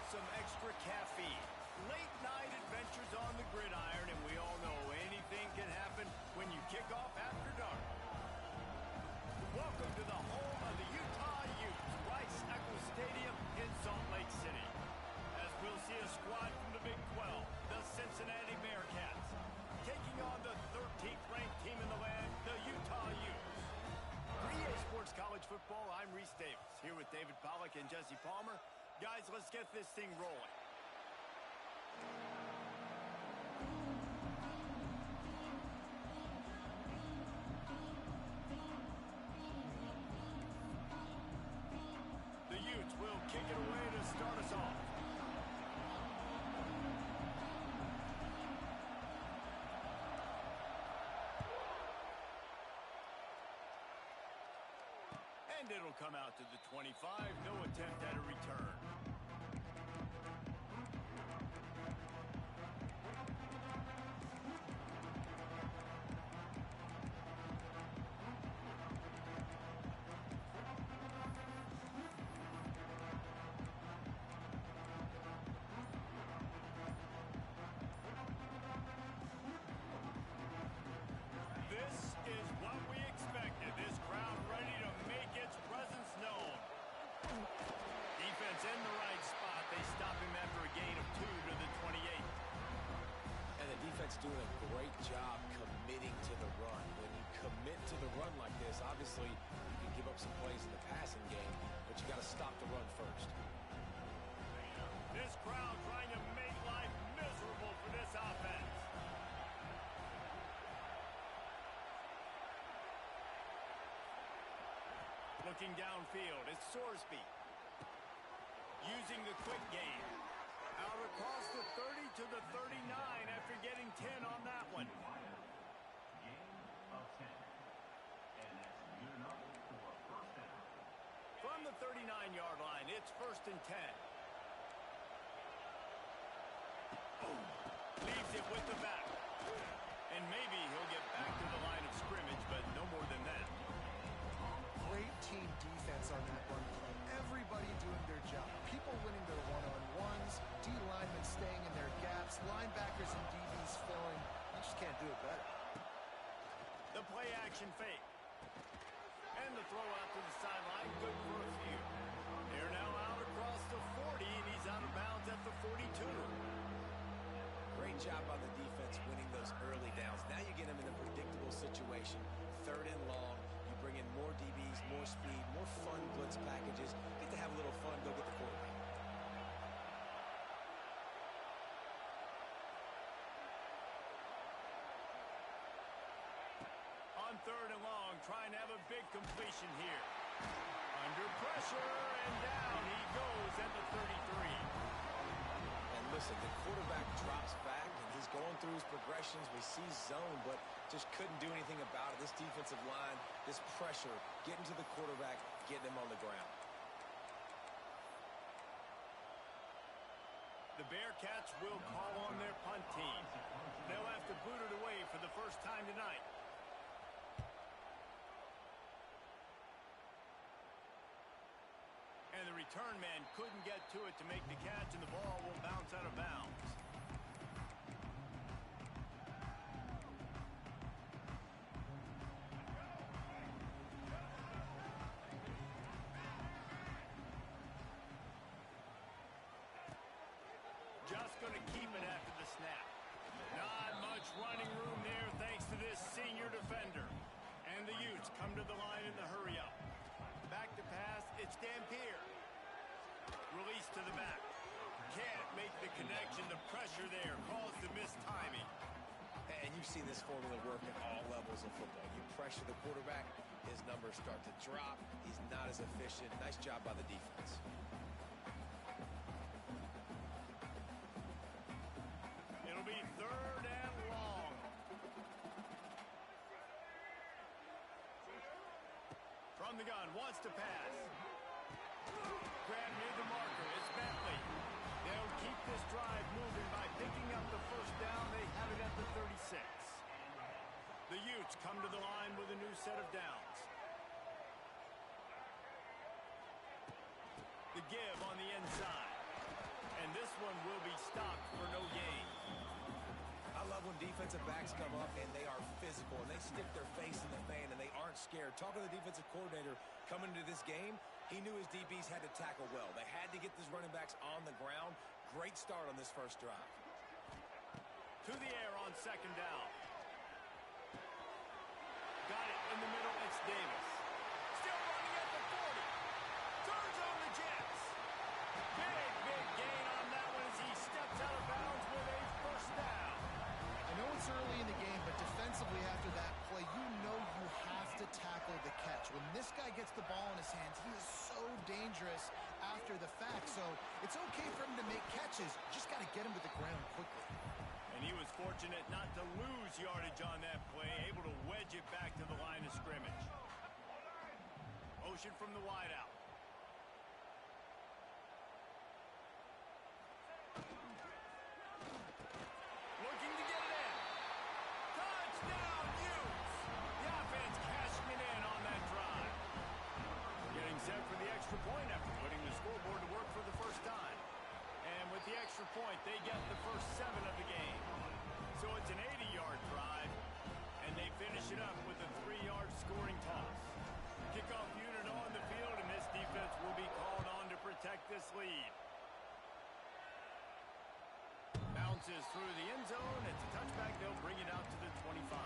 some extra caffeine. Late night adventures on the gridiron, and we all know anything can happen when you kick off after dark. Welcome to the home of the Utah Utes, Rice-Eccles Stadium in Salt Lake City. As we'll see a squad from the Big 12, the Cincinnati Bearcats, taking on the 13th ranked team in the land, the Utah Utes. For EA Sports College Football, I'm Reese Davis, here with David Pollack and Jesse Palmer. Guys, let's get this thing rolling. The Utes will kick it away to start us off. And it'll come out to the 25. No attempt at a return. This is what we expected. This crowd ready to make its presence known. Defense in the right spot. They stop him after a gain of 2 to the 28. And the defense doing a great job committing to the run. When you commit to the run like this, obviously you can give up some plays in the passing game, but you got to stop the run first. This crowd trying to make life miserable for this offense. Looking downfield, it's Sorsby. Using the quick game. Out across the 30 to the 39 after getting 10 on that one. Gain of 10. And that's good enough for a first down. From the 39-yard line, it's 1st and 10. Leaves it with the back. And maybe he'll get back to the line of scrimmage, but no more than that. Great team defense on that run play. Everybody doing their job. People winning their one-on-ones, D-linemen staying in their gaps, linebackers and DBs filling. You just can't do it better. The play-action fake. And the throw out to the sideline, good for a few. They're now out across the 40, and he's out of bounds at the 42. Great job on the defense winning those early downs. Now you get them in a predictable situation. 3rd and long. You bring in more DBs, more speed, more fun blitz packages. Get to have a little fun, go get the quarterback. On 3rd and long, trying to have a big completion here. Under pressure, and down he goes at the 33. Listen, the quarterback drops back, and he's going through his progressions. We see zone, but just couldn't do anything about it. This defensive line, this pressure, getting to the quarterback, getting him on the ground. The Bearcats will call on their punt team. They'll have to boot it away for the first time tonight. And the return man couldn't get to it to make the catch, and the ball will bounce out of bounds. Just going to keep it after the snap. Not much running room there thanks to this senior defender. And the Utes come to the line in the hurry-up. Back to pass, it's Dampier. Release to the back. Can't make the connection. The pressure there caused the missed timing. And you've seen this formula work at all levels of football. You pressure the quarterback, his numbers start to drop. He's not as efficient. Nice job by the defense. It'll be 3rd and long. From the gun, wants to pass. Grab near the marker, it's Bentley. They'll keep this drive moving by picking up the 1st down. They have it at the 36. The Utes come to the line with a new set of downs. The give on the inside. And backs come up, and they are physical, and they stick their face in the fan, and they aren't scared. Talking to the defensive coordinator coming into this game, he knew his DBs had to tackle well. They had to get these running backs on the ground. Great start on this first drive. To the air on second down. Got it in the middle. It's Davis. Still running at the 40. Turns on the Jets. Big gain on that one as he steps out of bounds with a first down. I know it's early in the game, but defensively after that play, you know you have to tackle the catch. When this guy gets the ball in his hands, he is so dangerous after the fact. So it's okay for him to make catches. You just got to get him to the ground quickly. And he was fortunate not to lose yardage on that play, able to wedge it back to the line of scrimmage. Motion from the wideout. Looking to get it in. Touchdown, Utes! The offense cashing it in on that drive. Getting set for the extra point after putting the scoreboard to work for the first time. And with the extra point, they get the first 7 of the game. So it's an 80-yard drive, and they finish it up with a 3-yard scoring toss. Kickoff unit on the field, and this defense will be called on to protect this lead. Bounces through the end zone. It's a touchback. They'll bring it out to the 25.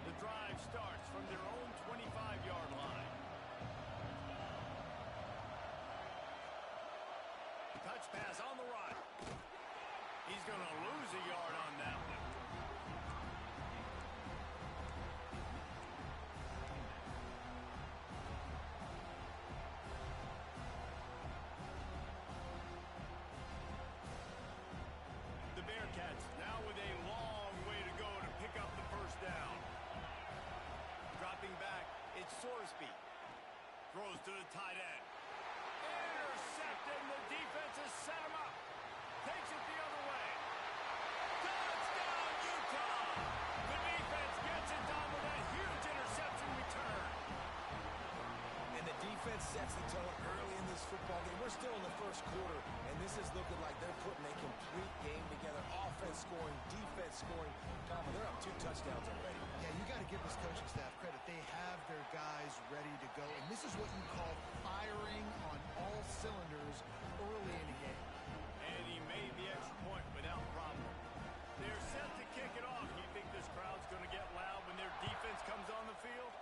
The drive starts from their own 25-yard line. Touch pass on the run. He's going to lose a yard on that one. The Bearcats now with a long way to go to pick up the first down. Dropping back, it's Sorsby. Throws to the tight end. Intercepted, the defense has set him up. Takes it the other way. Touchdown, Utah! The defense gets it done with a huge interception return. And the defense sets the tone early in this football game. We're still in the first quarter, and this is looking like they're putting a complete game together. Offense scoring, defense scoring. Tom, they're up 2 touchdowns already. Yeah, you got to give this coaching staff credit. They have their guys ready to go, and this is what you call firing on all cylinders early in the game. And he made the extra point without problem. They're set to kick it off. You think this crowd's going to get loud when their defense comes on the field?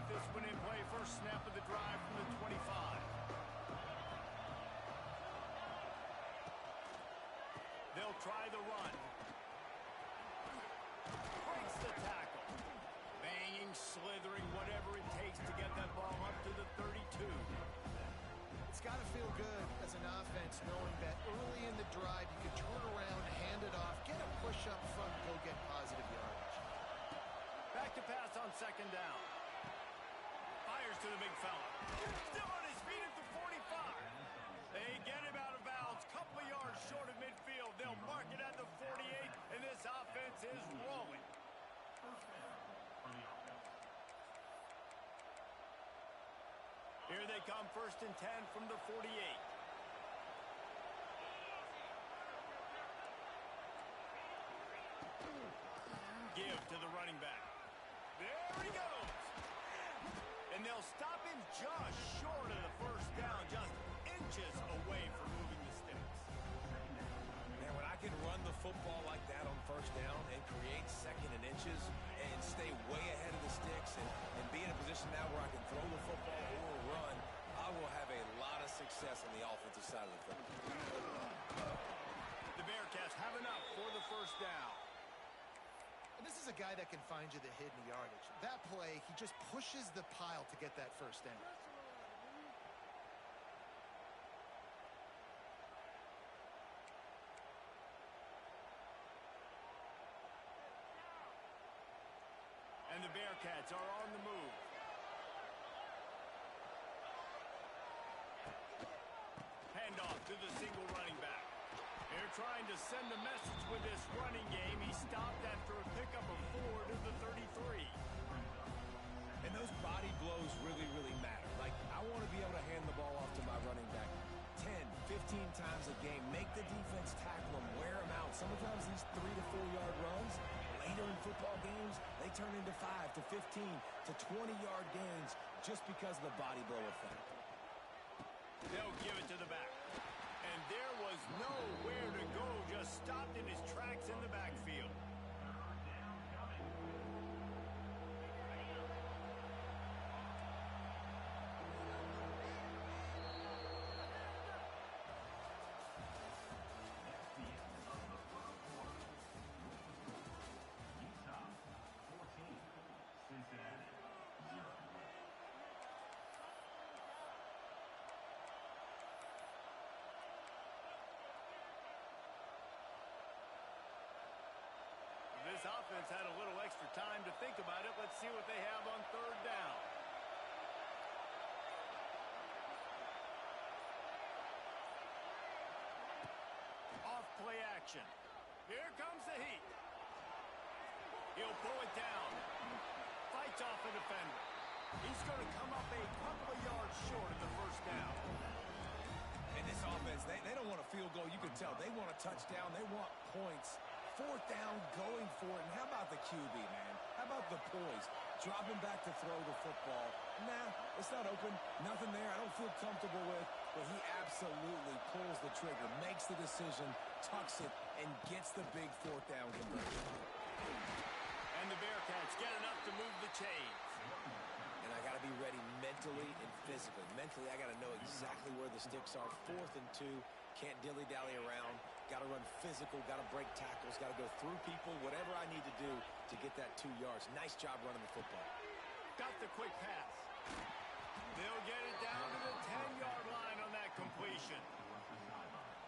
This one in play, first snap of the drive from the 25. They'll try the run. Breaks the tackle. Banging, slithering, whatever it takes to get that ball up to the 32. It's got to feel good as an offense knowing that early in the drive you can turn around, hand it off, get a push up front, go get positive yardage. Back to pass on second down. Fires to the big fella. Still on his feet at the 45. They get him out of bounds. Couple of yards short of midfield. They'll mark it at the 48, and this offense is rolling. Here they come, 1st and 10 from the 48. Give to the running back. There he goes. And they'll stop him just short of the first down, just inches away from moving the sticks. Man, when I can run the football like that on first down and create 2nd and inches and stay way ahead of the sticks and be in a position now where I can throw the football or run, I will have a lot of success on the offensive side of the football. The Bearcats have enough for the first down. And this is a guy that can find you the hidden yardage. That play, he just pushes the pile to get that first down. And the Bearcats are on the move. to the single running back. They're trying to send a message with this running game. He stopped after a pickup of 4 to the 33. And those body blows really, really matter. Like, I want to be able to hand the ball off to my running back 10, 15 times a game. Make the defense tackle him, wear him out. Sometimes these 3 to 4 yard runs, later in football games, they turn into 5 to 15 to 20-yard gains just because of the body blow effect. They'll give it to the back. And there was nowhere to go, just stopped in his tracks in the backfield. This offense had a little extra time to think about it. Let's see what they have on third down. Off play action. Here comes the heat. He'll pull it down. Fights off a defender. He's going to come up a couple of yards short of the first down. And this offense, they don't want a field goal. You can tell. They want a touchdown. They want points. Fourth down, going for it. And how about the QB, man? How about the poise? Dropping back to throw the football. Nah, it's not open. Nothing there I don't feel comfortable with. But he absolutely pulls the trigger, makes the decision, tucks it, and gets the big fourth down conversion. And the Bearcats get enough to move the chains. And I got to be ready mentally and physically. Mentally, I got to know exactly where the sticks are. 4th and 2. Can't dilly-dally around. Got to run physical. Got to break tackles. Got to go through people. Whatever I need to do to get that 2 yards. Nice job running the football. Got the quick pass. They'll get it down to the 10-yard line on that completion.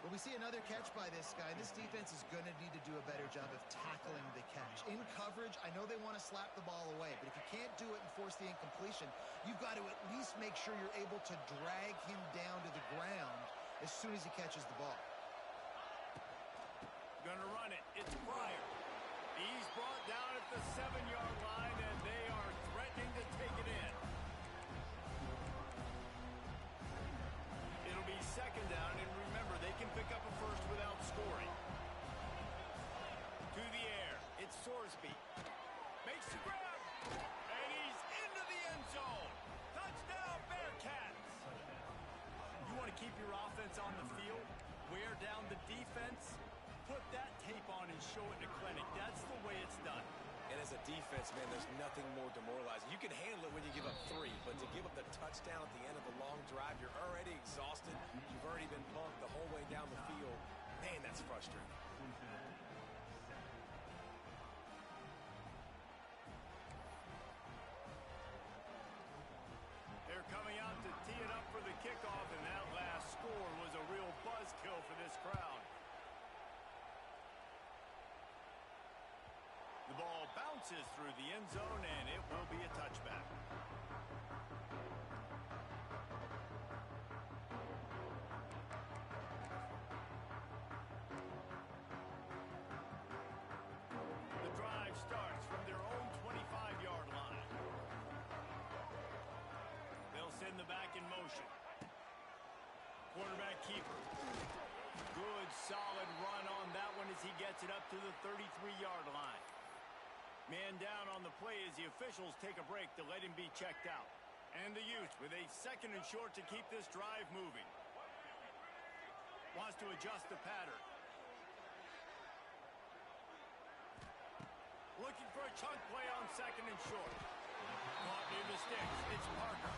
Well, we see another catch by this guy. This defense is going to need to do a better job of tackling the catch. In coverage, I know they want to slap the ball away, but if you can't do it and force the incompletion, you've got to at least make sure you're able to drag him down to the ground as soon as he catches the ball. Gonna run it. It's Pryor. He's brought down at the 7-yard line, and they are threatening to take it in. It'll be second down, and remember, they can pick up a first without scoring. To the air. It's Sorsby. Makes the grab. And he's into the end zone. Touchdown, Bearcats. You want to keep your offense on the field? Wear down the defense? Put that tape on and show it in a clinic. That's the way it's done. And as a defense, man, there's nothing more demoralizing. You can handle it when you give up 3, but to give up the touchdown at the end of a long drive, you're already exhausted. You've already been pumped the whole way down the field. Man, that's frustrating. They're coming out to tee it up for the kickoff, and that last score was a real buzzkill for this crowd. The ball bounces through the end zone, and it will be a touchback. The drive starts from their own 25-yard line. They'll send the back in motion. Quarterback keeper. Good, solid run on that one as he gets it up to the 33-yard line. Man down on the play as the officials take a break to let him be checked out. And the Utes with a 2nd and short to keep this drive moving. Wants to adjust the pattern. Looking for a chunk play on 2nd and short. Caught near the sticks. It's Parker.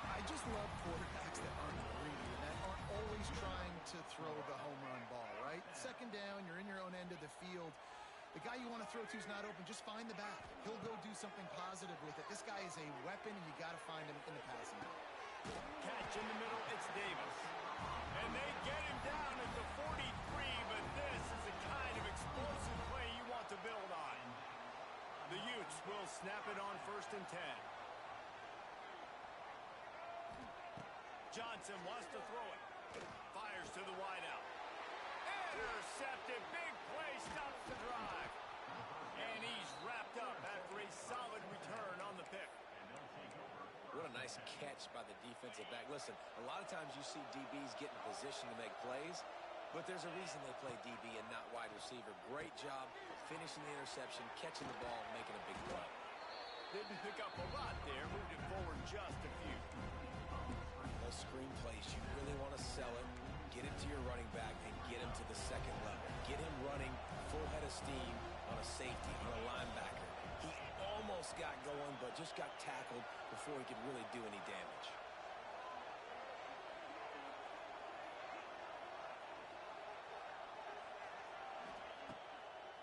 I just love quarterbacks that aren't greedy and that aren't always trying to throw the home run ball, right? 2nd down, you're in your own end of the field. The guy you want to throw to is not open. Just find the back. He'll go do something positive with it. This guy is a weapon, and you got to find him in the passing game. Catch in the middle. It's Davis. And they get him down at the 43, but this is the kind of explosive play you want to build on. The Utes will snap it on 1st and 10. Johnson wants to throw it. Fires to the wideout. Intercepted. Big play. Stops the drive. And he's wrapped up after a solid return on the pick. What a nice catch by the defensive back. Listen, a lot of times you see DBs get in position to make plays, but there's a reason they play DB and not wide receiver. Great job finishing the interception, catching the ball, making a big play. Didn't pick up a lot there. Moved it forward just a few. Those screen plays, you really want to sell it, get it to your running back, and get him to the second level. Get him running full head of steam on a safety, on a linebacker. He almost got going, but just got tackled before he could really do any damage.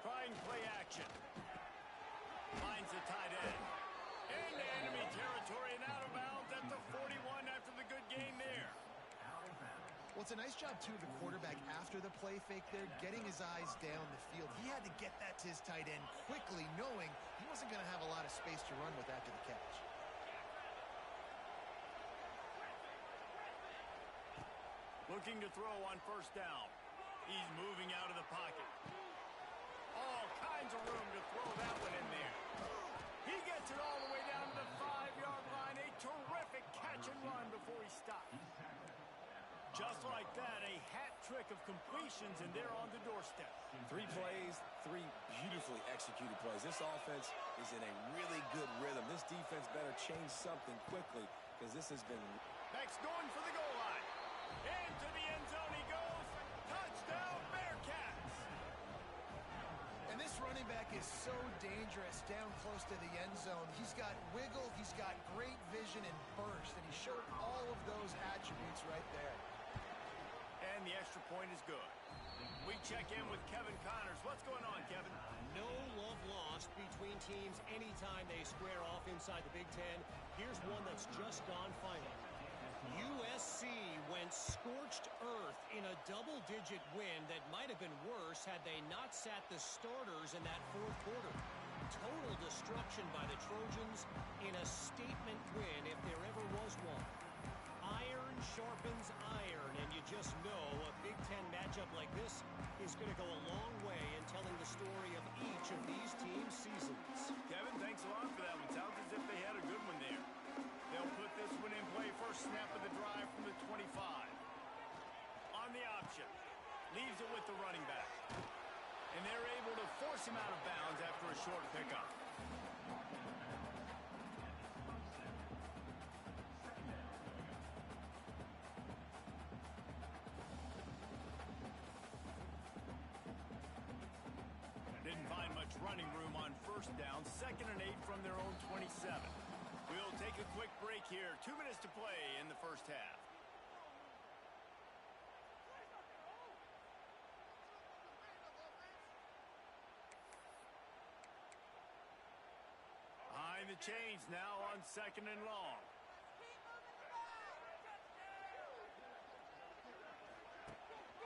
Trying play action. Finds the tight end. Into enemy territory and out of bounds at the 41 after the good gain there. Well, it's a nice job, too, of the quarterback after the play fake there, getting his eyes down the field. He had to get that to his tight end quickly, knowing he wasn't going to have a lot of space to run with after the catch. Looking to throw on first down. He's moving out of the pocket. All kinds of room to throw that one in there. He gets it all the way down to the 5-yard line. A terrific catch and run before he stopped. Just like that, a hat trick of completions, and they're on the doorstep. 3 plays, 3 beautifully executed plays. This offense is in a really good rhythm. This defense better change something quickly because this has been... Next, going for the goal line. Into the end zone he goes. Touchdown, Bearcats. And this running back is so dangerous down close to the end zone. He's got wiggle, he's got great vision and burst, and he showed all of those attributes right there. And the extra point is good. We check in with Kevin Connors. What's going on, Kevin? No love lost between teams anytime they square off inside the Big Ten. Here's one that's just gone final. USC went scorched earth in a double-digit win that might have been worse had they not sat the starters in that fourth quarter. Total destruction by the Trojans in a statement win if there ever was one. Iron sharpens iron, and you just know a Big Ten matchup like this is going to go a long way in telling the story of each of these teams' seasons. Kevin, thanks a lot for that one. Sounds as if they had a good one there. They'll put this one in play first snap of the drive from the 25. On the option. Leaves it with the running back. And they're able to force him out of bounds after a short pickup. Didn't find much running room on first down. 2nd and 8 from their own 27. We'll take a quick break here. 2 minutes to play in the first half. Behind the chains now on 2nd and long.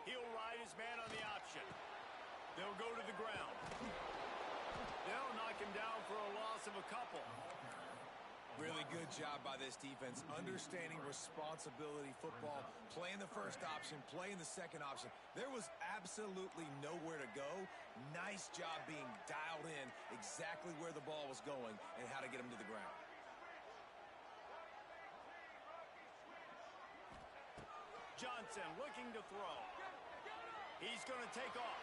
He'll ride his man on the option. They'll go to the ground. They'll knock him down for a loss of a couple. Really good job by this defense, understanding responsibility football, playing the first option, playing the second option. There was absolutely nowhere to go. Nice job being dialed in exactly where the ball was going and how to get him to the ground. Johnson looking to throw. He's going to take off.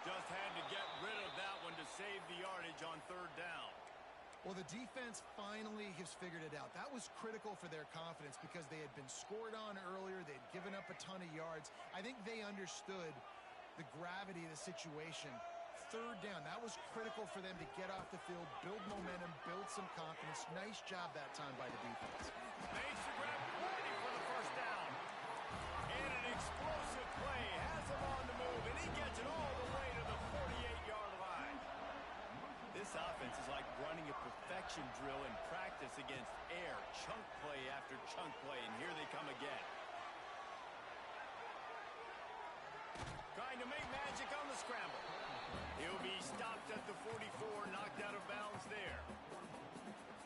Just had to get rid of that one to save the yardage on 3rd down. Well, the defense finally has figured it out. That was critical for their confidence because they had been scored on earlier. They'd given up a ton of yards. I think they understood the gravity of the situation. 3rd down, that was critical for them to get off the field, build momentum, build some confidence. Nice job that time by the defense. Makes the grab, ready for the first down. And an explosive play has him on the move, and he gets it all the way to the 48-yard line. This offense is like running a perfection drill in practice against air. Chunk play after chunk play, and here they come again. Trying to make magic on the scramble. He'll be stopped at the 44, knocked out of bounds there.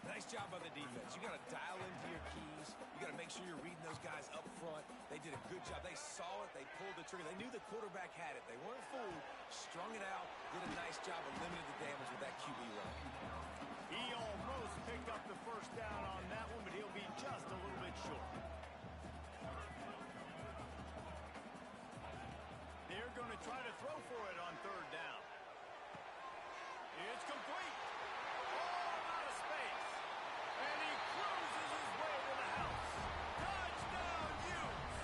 Nice job by about the defense. You got to dial into your keys. You got to make sure you're reading those guys up front. They did a good job. They saw it. They pulled the trigger. They knew the quarterback had it. They weren't fooled. Strung it out. Did a nice job of limiting the damage with that QB run. He almost picked up the first down on that one, but he'll be just a little bit short. They're going to try to throw for it on third down. It's complete. All out of space. And he cruises his way to the house. Touchdown, Utes!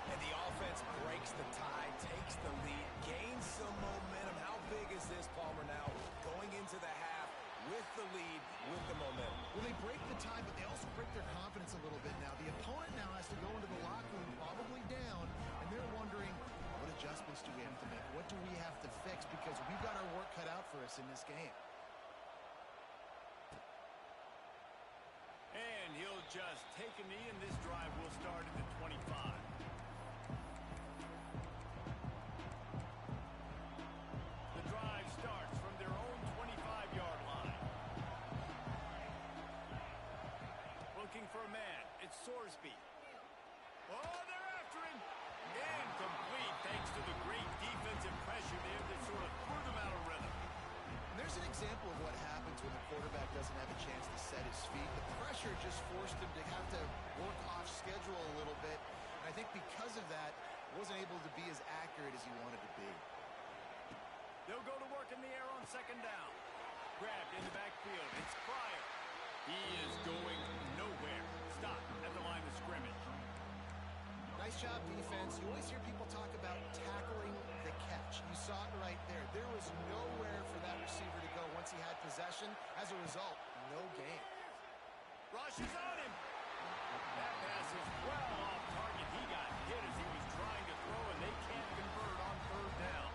And the offense breaks the tie, takes the lead, gains some momentum. How big is this, Palmer, now? Going into the half with the lead, with the momentum. Well, they break the tie, but they also break their confidence a little bit now. The opponent now has to go into the locker room probably down, and they're wondering, what adjustments do we have to make? What do we have to fix? Because we've got our work cut out for us in this game. And he'll just take a knee, and this drive will start at the 25. The drive starts from their own 25-yard line. Looking for a man. It's Sorsby. Oh, they're after him. And complete thanks to the great defensive pressure there that sort of threw them out of rhythm. And there's an example of what happens when the quarterback doesn't have a chance to set his feet. The pressure just forced him to have to work off schedule a little bit. And I think because of that, wasn't able to be as accurate as he wanted to be. They'll go to work in the air on second down. Grabbed in the backfield. It's Pryor. He is going nowhere. Stop at the line of scrimmage. Nice job, defense. You always hear people talk about tackling the catch. You saw it right there. There was nowhere for that receiver to go once he had possession. As a result, no gain. Rush is on him. That pass is well off target. He got hit as he was trying to throw, and they can't convert on third down.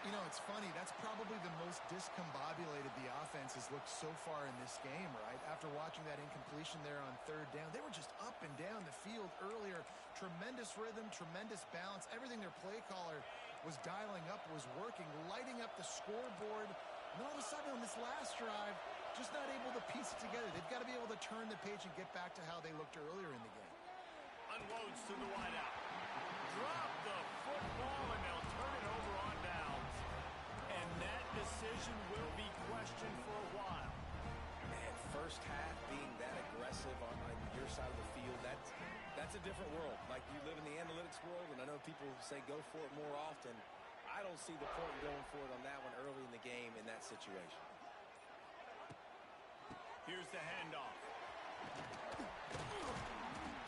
You know, it's funny. That's probably the most discombobulated the offense has looked so far in this game, right? After watching that incompletion there on third down, they were just up and down the field earlier. Tremendous rhythm, tremendous balance. Everything their play caller was dialing up was working, lighting up the scoreboard. And all of a sudden on this last drive, just not able to piece it together. They've got to be able to turn the page and get back to how they looked earlier in the game. Unloads to the wideout. Drop the football, and they'll turn it over on downs. And that decision will be questioned for a while. Man, first half being that aggressive on your side of the field, that's a different world. Like, you live in the analytics world, and I know people say go for it more often. I don't see the point going for it on that one early in the game in that situation. Here's the handoff.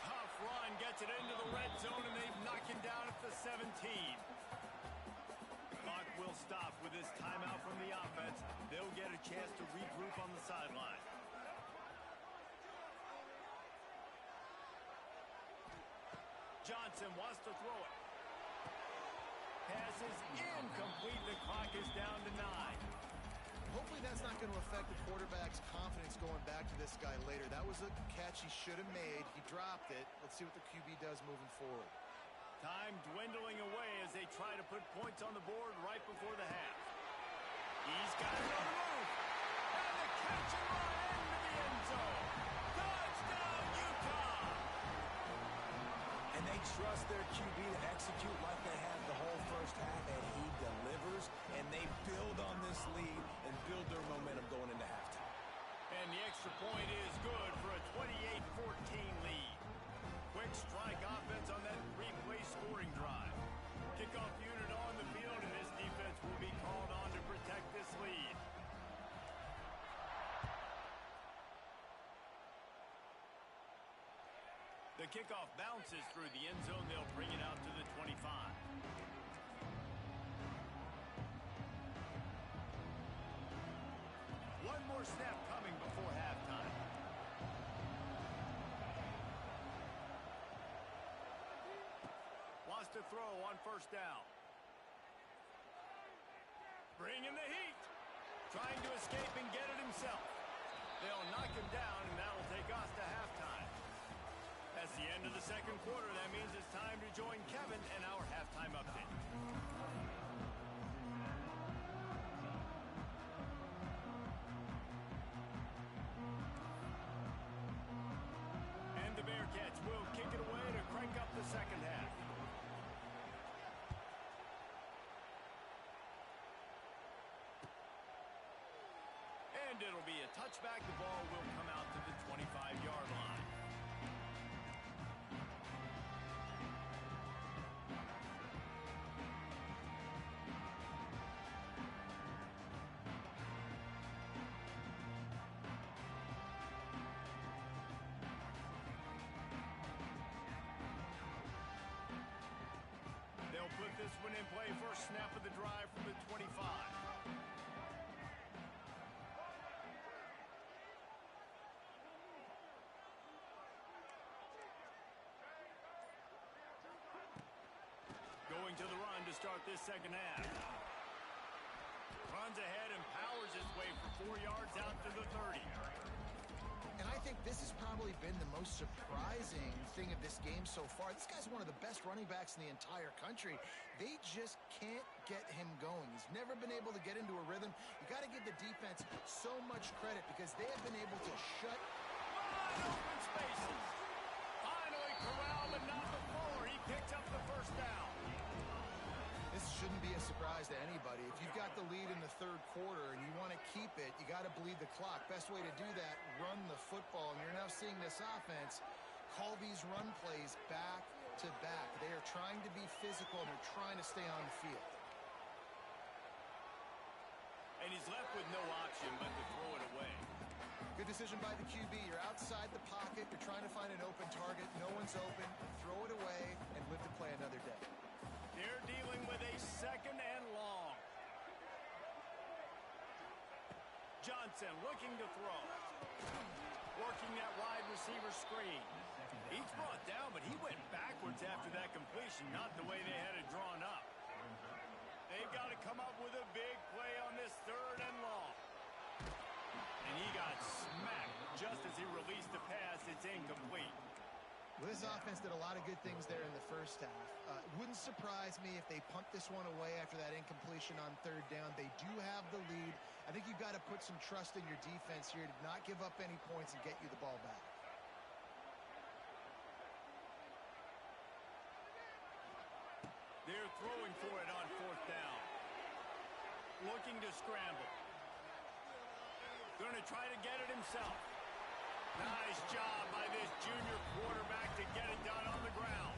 Tough run gets it into the red zone, and they've knocked him down at the 17. Clock will stop with this timeout from the offense. They'll get a chance to regroup on the sideline. Johnson wants to throw it. Pass is incomplete. The clock is down to 9. Hopefully that's not going to affect the quarterback's confidence going back to this guy later. That was a catch he should have made. He dropped it. Let's see what the QB does moving forward. Time dwindling away as they try to put points on the board right before the half. He's got it on the move. And the catch and run into the end zone. Touchdown, Utah! And they trust their QB to execute like they have the whole first half, and he delivers, and they build on this lead and build their momentum going into halftime. And the extra point is good for a 28-14 lead. Quick strike offense on that three-play scoring drive. Kickoff unit on the field, and this defense will be called on to protect this lead. The kickoff bounces through the end zone. They'll bring it out to the 25. One more snap coming before halftime. Wants to throw on first down. Bringing the heat. Trying to escape and get it himself. They'll knock him down, and that will take us to halftime. That's the end of the second quarter. That means it's time to join Kevin and our halftime update. Bearcats will kick it away to crank up the second half. And it'll be a touchback. The ball will come out to the 25-yard line. They'll put this one in play. First snap of the drive from the 25. Going to the run to start this second half. Runs ahead and powers his way for 4 yards out to the 30. And I think this has probably been the most surprising thing of this game so far. This guy's one of the best running backs in the entire country. They just can't get him going. He's never been able to get into a rhythm. You got to give the defense so much credit because they have been able to shut wide open spaces. Finally corralled, but not before. He picked up the first down. This shouldn't be a surprise to anybody. If you've got the lead in the third quarter and you want to keep it, you got to bleed the clock. Best way to do that, run the football. And you're now seeing this offense call these run plays back to back. They are trying to be physical and they're trying to stay on the field. And he's left with no option but to throw it away. Good decision by the QB. You're outside the pocket. You're trying to find an open target. No one's open. Throw it away and live to play another day. They're dealing with a second and long. Johnson looking to throw. Working that wide receiver screen. He's brought down, but he went backwards after that completion, not the way they had it drawn up. They've got to come up with a big play on this third and long. And he got smacked just as he released the pass. It's incomplete. Well, this offense did a lot of good things there in the first half. Wouldn't surprise me if they punt this one away after that incompletion on third down. They do have the lead. I think you've got to put some trust in your defense here to not give up any points and get you the ball back. They're throwing for it on fourth down. Looking to scramble. Going to try to get it himself. Nice job by this junior quarterback to get it done on the ground.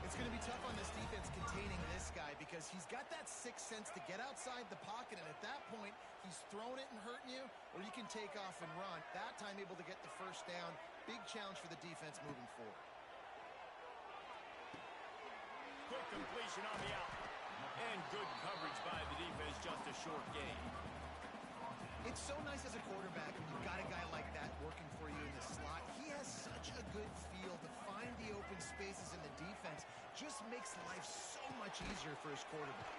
It's going to be tough on this defense containing this guy because he's got that sixth sense to get outside the pocket, and at that point, he's throwing it and hurting you, or you can take off and run. That time able to get the first down. Big challenge for the defense moving forward. Quick completion on the out. And good coverage by the defense, just a short gain. It's so nice as a quarterback when you've got a guy like that working for you in the slot. He has such a good feel to find the open spaces in the defense. Just makes life so much easier for his quarterback.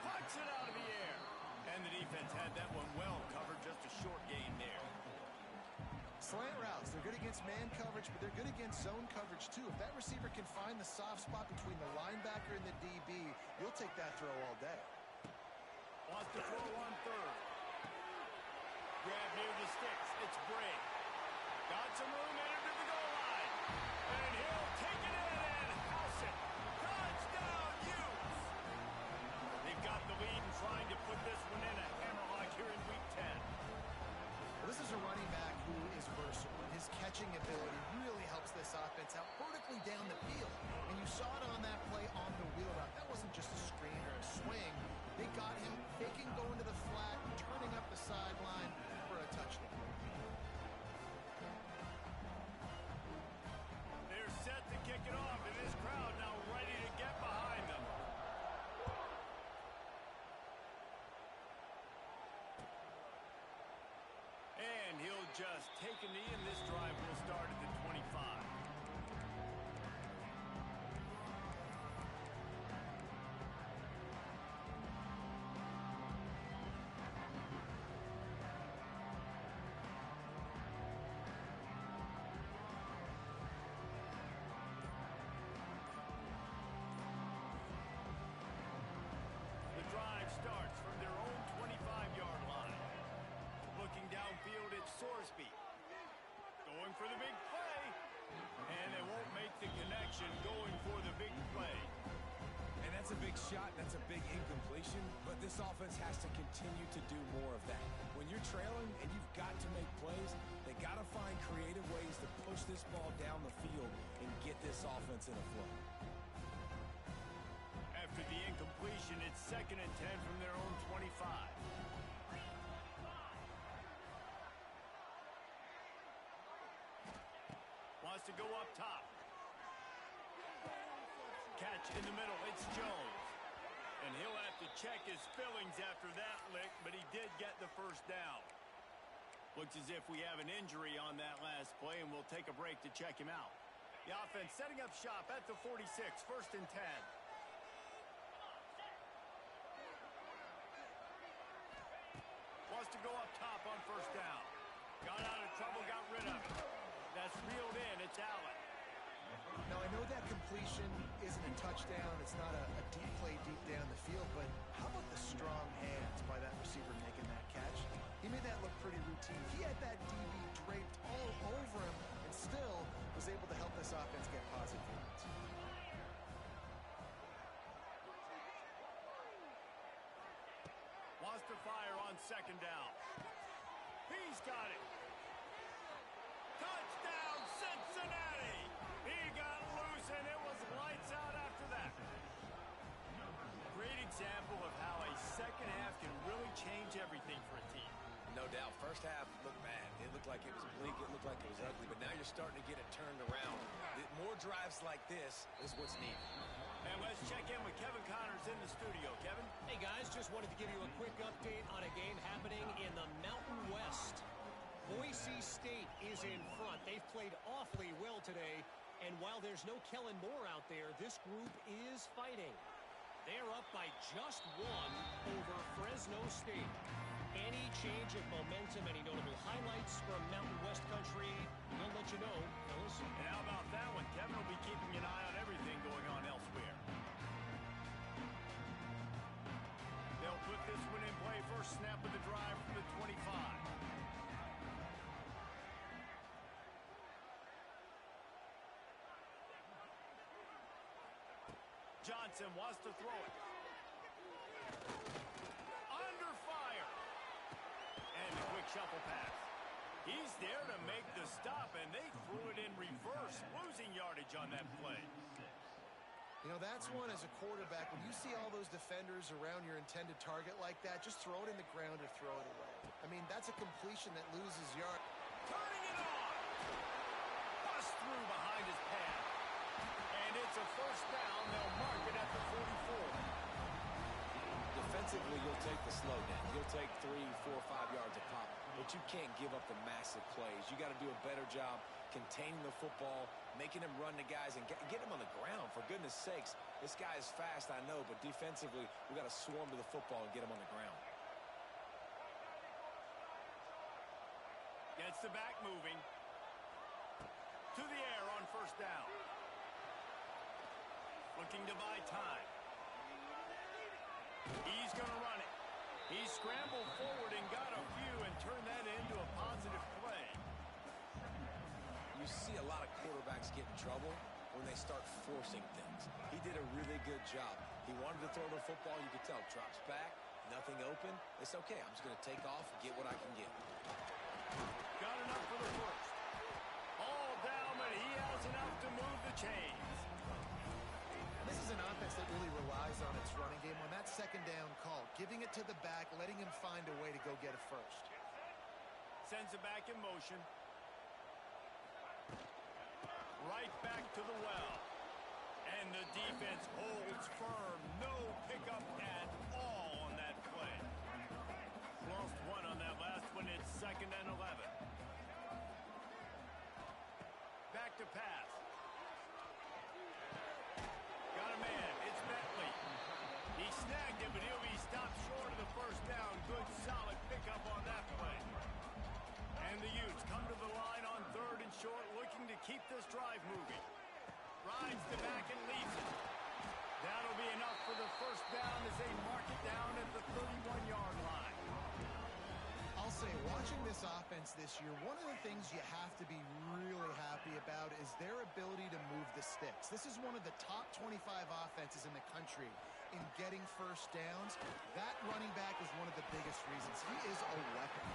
Pucks it out of the air. And the defense had that one well covered, just a short gain there. Slant routes, they're good against man coverage, but they're good against zone coverage too. If that receiver can find the soft spot between the linebacker and the DB, you'll take that throw all day. Wants to throw on third. Grab near the sticks. It's Bray. Got some room in into the goal line. And he'll take it in and house it. Touchdown, Utes! They've got the lead and trying to put this one in a hammerlock here in Week 10. Well, this is a running back who is versatile. His catching ability really helps this offense out vertically down the field. And you saw it on that play on the wheel route. That wasn't just a screen or a swing. They got him faking going to the flat, turning up the sideline for a touchdown. They're set to kick it off, and this crowd now ready to get behind them. And he'll just take a knee, and this drive will start at the 25. Starts from their own 25-yard line. Looking downfield, it's Sorsby. Going for the big play. action going for the big play. And that's a big shot, that's a big incompletion, but this offense has to continue to do more of that. When you're trailing and you've got to make plays, they got to find creative ways to push this ball down the field and get this offense in a flow. After the incompletion, it's 2nd and 10 from their own 25. Wants to go up top. Catch in the middle. It's Jones. And he'll have to check his fillings after that lick, but he did get the first down. Looks as if we have an injury on that last play, and we'll take a break to check him out. The offense setting up shop at the 46, 1st and 10. Wants to go up top on 1st down. Got out of trouble, got rid of it. That's reeled in. It's Allen. Now, I know that completion isn't a touchdown. It's not a deep play deep down the field, but how about the strong hands by that receiver making that catch? He made that look pretty routine. He had that DB draped all over him and still was able to help this offense get positive yards. Wants to fire on 2nd down. He's got it. Touchdown, Cincinnati! He got loose, and it was lights out after that. Great example of how a second half can really change everything for a team. No doubt. First half looked bad. It looked like it was bleak. It looked like it was ugly. But now you're starting to get it turned around. More drives like this is what's needed. And let's check in with Kevin Connors in the studio. Kevin? Hey, guys, just wanted to give you a quick update on a game happening in the Mountain West. Boise State is in front. They've played awfully well today. And while there's no Kellen Moore out there, this group is fighting. They're up by just 1 over Fresno State. Any change of momentum, any notable highlights from Mountain West country, we'll let you know, fellas. And how about that one? Kevin will be keeping an eye on everything going on elsewhere. They'll put this one in play. First snap of the drive from the 25. Johnson wants to throw it. Under fire. And a quick shuffle pass. He's there to make the stop, and they threw it in reverse, losing yardage on that play. You know, that's one as a quarterback. When you see all those defenders around your intended target like that, just throw it in the ground or throw it away. I mean, that's a completion that loses yard. Turning it on. Bust through behind his pad. And it's a first down. They'll mark it at the 44. Defensively, you'll take the slow down. You'll take 3, 4, 5 yards a pop, but you can't give up the massive plays. You got to do a better job containing the football, making him run the guys, and get him on the ground. For goodness sakes, this guy is fast, I know, but defensively, we got to swarm to the football and get him on the ground. Gets the back moving. To the air on first down. Looking to buy time. He's going to run it. He scrambled forward and got a few and turned that into a positive play. You see a lot of quarterbacks get in trouble when they start forcing things. He did a really good job. He wanted to throw the football. You could tell. Drops back. Nothing open. It's okay. I'm just going to take off and get what I can get. Got enough for the first. All down, but he has enough to move the chains. This is an offense that really relies on its running game on that second down call, giving it to the back, letting him find a way to go get a first. Sends it back in motion. Right back to the well. And the defense holds firm. No pickup at all on that play. Lost one on that last one. It's 2nd and 11. Back to pass. Got a man. It's Bentley. He snagged it, but he'll be stopped short of the first down. Good, solid pickup on that play. And the Utes come to the line on 3rd and short, looking to keep this drive moving. Rides the back and leaves it. That'll be enough for the first down as they mark it down at the 31-yard line. I'll say, watching this offense this year, one of the things you have to be really happy about is their ability to move the sticks. This is one of the top 25 offenses in the country in getting first downs. That running back is one of the biggest reasons. He is a weapon.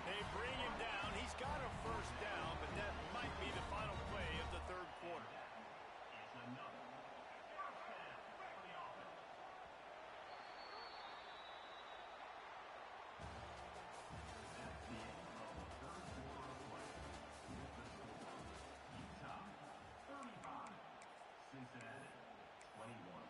They bring him down. He's got a first down, but that might be the final play of the third quarter. It's another first down for the offense. That's the end of the third quarter of play. With the score, Utah 35, Cincinnati 21.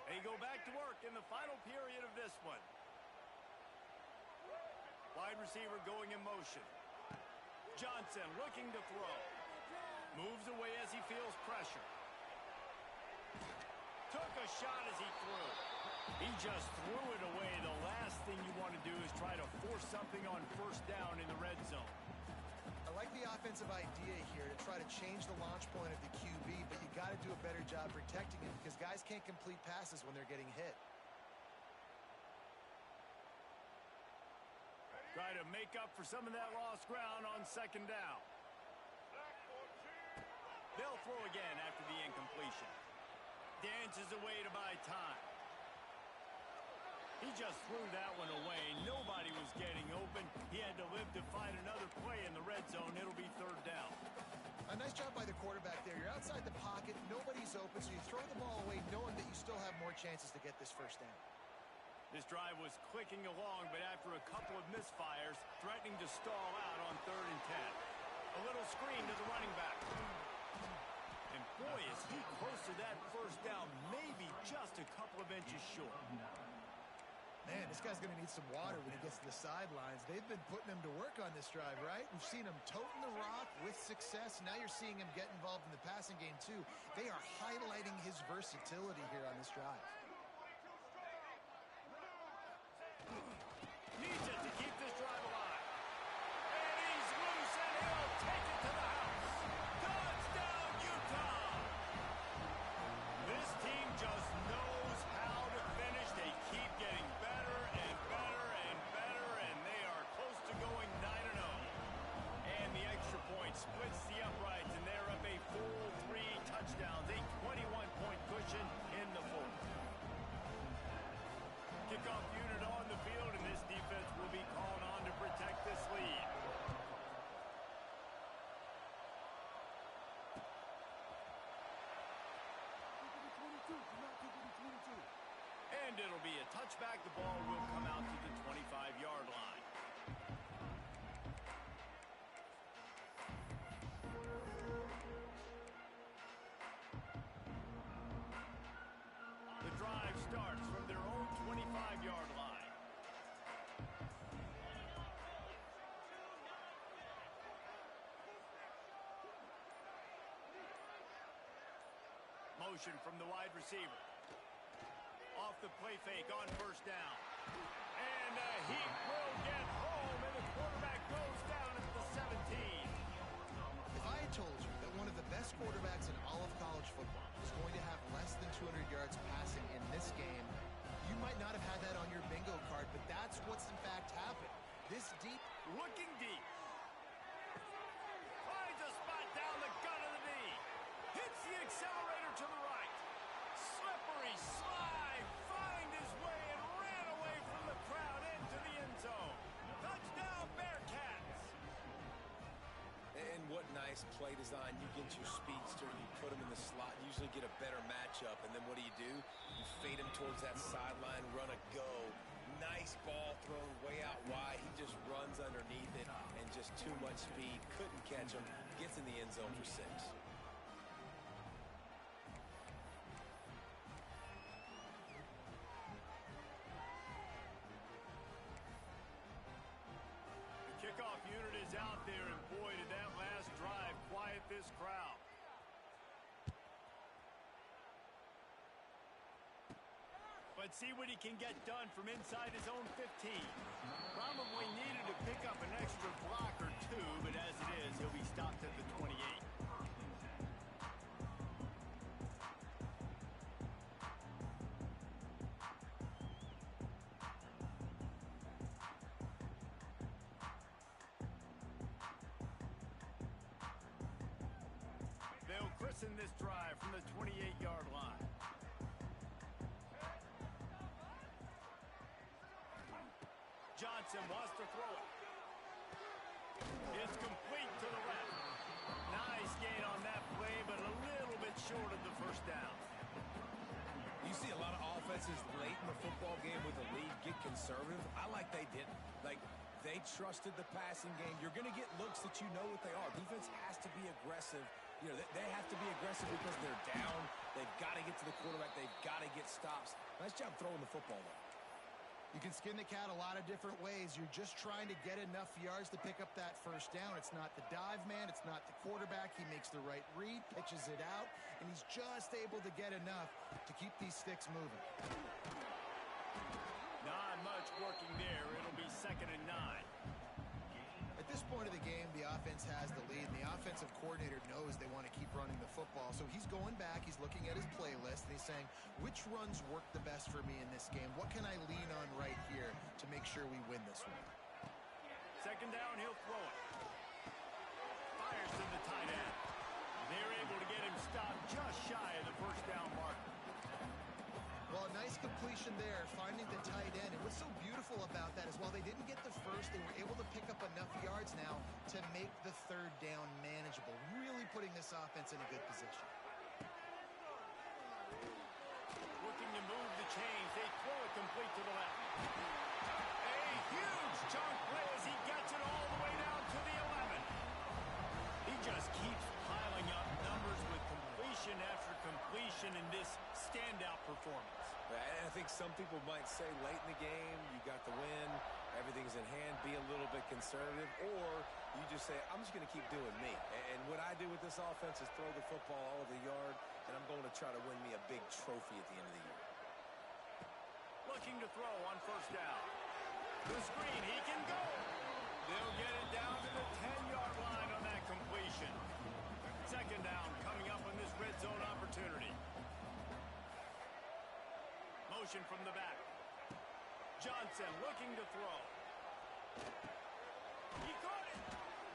They go back to work in the final period of this one. Wide receiver going in motion. Johnson looking to throw. Moves away as he feels pressure. Took a shot as he threw. He just threw it away. The last thing you want to do is try to force something on first down in the red zone. I like the offensive idea here to try to change the launch point of the QB, but you got to do a better job protecting him because guys can't complete passes when they're getting hit. Try to make up for some of that lost ground on second down. They'll throw again after the incompletion. Dances away to buy time. He just threw that one away. Nobody was getting open. He had to live to find another play in the red zone. It'll be third down. A nice job by the quarterback there. You're outside the pocket. Nobody's open, so you throw the ball away knowing that you still have more chances to get this first down. This drive was clicking along, but after a couple of misfires, threatening to stall out on 3rd and 10. A little screen to the running back. And boy, is he close to that first down, maybe just a couple of inches short. Man, this guy's going to need some water when he gets to the sidelines. They've been putting him to work on this drive, right? We've seen him toting the rock with success. Now you're seeing him get involved in the passing game, too. They are highlighting his versatility here on this drive. Needs it to keep this drive alive. And he's loose, and he'll take it to the house. Touchdown, Utah! This team just knows how to finish. They keep getting better and better and better, and they are close to going 9-0. And the extra point splits the uprights, and they're up a full 3 touchdowns, a 21-point cushion in the fourth. Kickoff unit on the field, and this defense will be called on to protect this lead. And it'll be a touchback. The ball will come out to the 25-yard line. The drive starts from their own 25-yard line. Motion from the wide receiver. Off the play fake on first down. And he will get home, and the quarterback goes down at the 17. If I had told you that one of the best quarterbacks in all of college football was going to have less than 200 yards passing in this game, you might not have had that on your bingo card, but that's what's in fact happened. This deep, Looking deep. Finds a spot down the gut of the knee. Hits the accelerator to the right. Slippery slide. Find his way and ran away from the crowd into the end zone. Touchdown, Bearcats. And what nice play design. You get your speedster, you put him in the slot, usually get a better matchup, and then what do? You fade him towards that sideline, run a go. Nice ball thrown way out wide. He just runs underneath it and just too much speed. Couldn't catch him. Gets in the end zone for 6. The kickoff unit is out there, and boy, did that last drive quiet this crowd. But see what he can get done from inside his own 15. Right probably needed to pick up an extra block or two, but as it is, he'll be stopped at the 28. They'll christen this drive from the 28-yard line. Johnson wants to throw it. It's complete to the left. Nice gain on that play, but a little bit short of the first down. You see a lot of offenses late in the football game with the lead get conservative. I like they didn't. Like, they trusted the passing game. You're going to get looks that you know what they are. Defense has to be aggressive. You know, they have to be aggressive because they're down. They've got to get to the quarterback. They've got to get stops. Nice job throwing the football, though. You can skin the cat a lot of different ways. You're just trying to get enough yards to pick up that first down. It's not the dive man. It's not the quarterback. He makes the right read, pitches it out, and he's just able to get enough to keep these sticks moving. Not much working there. It'll be 2nd and 9. At this point of the game, the offense has the lead, and the offensive coordinator knows they want to keep running the football. So he's going back, he's looking at his playlist, and he's saying, which runs work the best for me in this game? What can I lean on right here to make sure we win this one? 2nd down, he'll throw it. Fires to the tight end. They're able to get him stopped just shy of the first down marker. Well, a nice completion there, finding the tight end. And what's so beautiful about that is while they didn't get the first, they were able to pick up enough yards now to make the 3rd down manageable, really putting this offense in a good position. Looking to move the chains. They throw it complete to the left. A huge chunk play as he gets it all the way down to the 11. He just keeps piling up numbers with completion after completion in this standout performance. I think some people might say late in the game, you got the win, everything's in hand, be a little bit conservative, or you just say, I'm just going to keep doing me. And what I do with this offense is throw the football all over the yard, and I'm going to try to win me a big trophy at the end of the year. Looking to throw on 1st down. The screen, he can go. They'll get it down to the 10-yard line on that completion. 2nd down coming up on this red zone opportunity. Motion from the back. Johnson looking to throw. He caught it.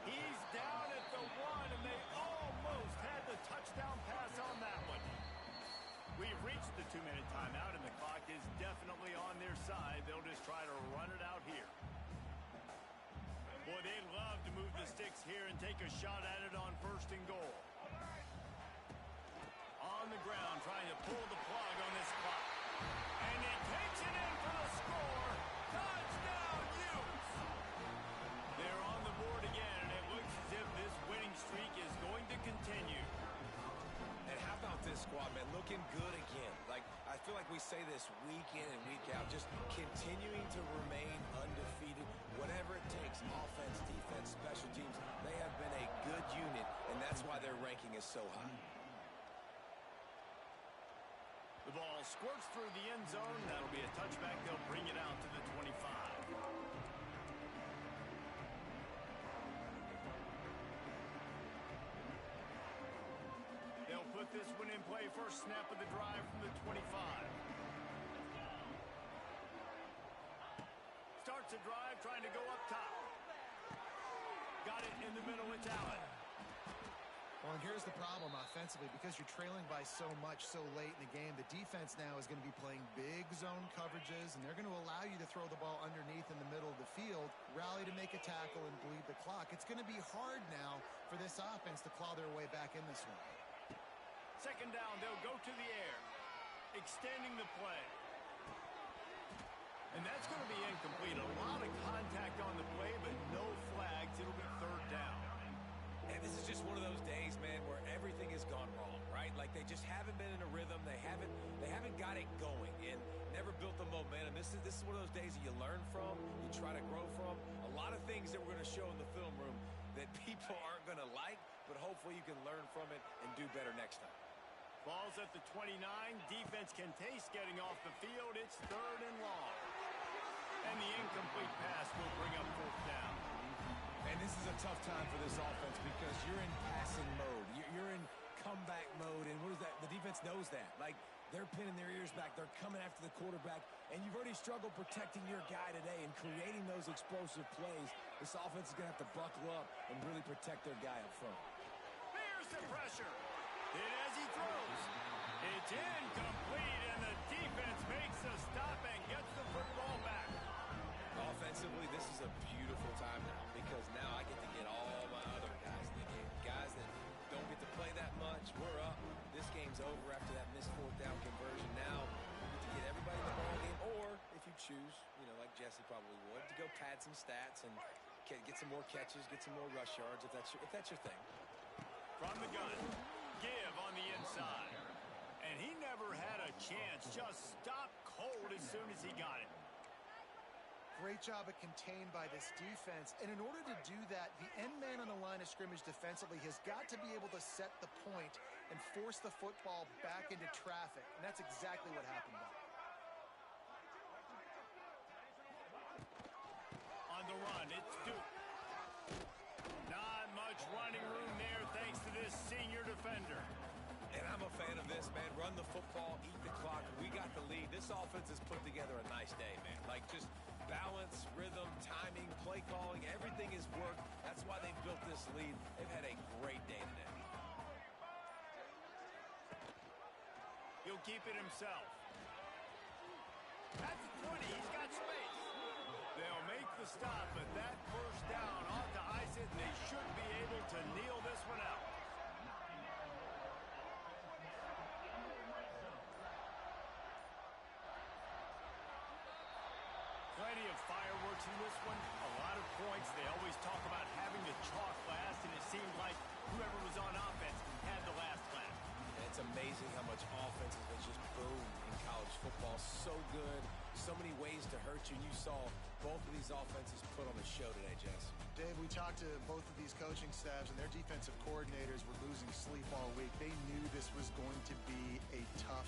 He's down at the 1, and they almost had the touchdown pass on that one. We've reached the 2-minute timeout, and the clock is definitely on their side. They'll just try to run it out here. Boy, they'd love to move the sticks here and take a shot at it on 1st and goal. On the ground, trying to pull the plug on this clock. And he takes it in for the score. Touchdown, Utes! They're on the board again, and it looks as if this winning streak is going to continue. And how about this squad, man? Looking good again. Like, I feel like we say this week in and week out, just continuing to remain undefeated. Whatever it takes, offense, defense, special teams, they have been a good unit, and that's why their ranking is so high. The ball squirts through the end zone. That'll be a touchback. They'll bring it out to the 25. They'll put this one in play. First snap of the drive from the 25. Starts a drive, trying to go up top. Got it in the middle. It's Allen. Well, and here's the problem offensively. Because you're trailing by so much so late in the game, the defense now is going to be playing big zone coverages, and they're going to allow you to throw the ball underneath in the middle of the field, rally to make a tackle, and bleed the clock. It's going to be hard now for this offense to claw their way back in this one. 2nd down, they'll go to the air, extending the play. And that's going to be incomplete. A lot of contact on the play, but no flags. It'll be 3rd down. And this is just one of those days, man, where everything has gone wrong, right? Like they just haven't been in a rhythm. They haven't got it going and never built the momentum. This is one of those days that you learn from, you try to grow from. A lot of things that we're going to show in the film room that people aren't going to like, but hopefully you can learn from it and do better next time. Ball's at the 29. Defense can taste getting off the field. It's 3rd and long. And And the incomplete pass will bring up fourth down. And this is a tough time for this offense because you're in passing mode. You're in comeback mode, and what is that? The defense knows that. Like, they're pinning their ears back. They're coming after the quarterback, and you've already struggled protecting your guy today and creating those explosive plays. This offense is going to have to buckle up and really protect their guy up front. Here's the pressure. And as he throws, it's incomplete, and the defense makes a stop and gets the football back. Offensively, this is a beautiful time now because now I get to get all my other guys in the game. Guys that don't get to play that much. We're up. This game's over after that missed fourth down conversion. Now you get to get everybody in the ball game, or if you choose, like Jesse probably would, to go pad some stats and get some more catches, get some more rush yards if that's your thing. From the gun, give on the inside. And he never had a chance. Just stopped cold as soon as he got it. Great job at contained by this defense. And in order to do that, the end man on the line of scrimmage defensively has got to be able to set the point and force the football back into traffic. And that's exactly what happened there. On the run, it's Duke. Not much running room there thanks to this senior defender. And I'm a fan of this, man. Run the football, eat the clock. We got the lead. This offense has put together a nice day, man. Like, just balance, rhythm, timing, play calling, everything has worked. That's why they've built this lead. They've had a great day today. He'll keep it himself. That's the 20. He's got space. They'll make the stop, but that first down ought to ice it, and they should be able to kneel this one out. Plenty of fireworks in this one. A lot of points. They always talk about having the chalk last, and it seemed like whoever was on offense had the last class. And it's amazing how much offense has just boomed in college football. So good. So many ways to hurt you. You saw both of these offenses put on a show today, Jess. Dave, we talked to both of these coaching staffs, and their defensive coordinators were losing sleep all week. They knew this was going to be a tough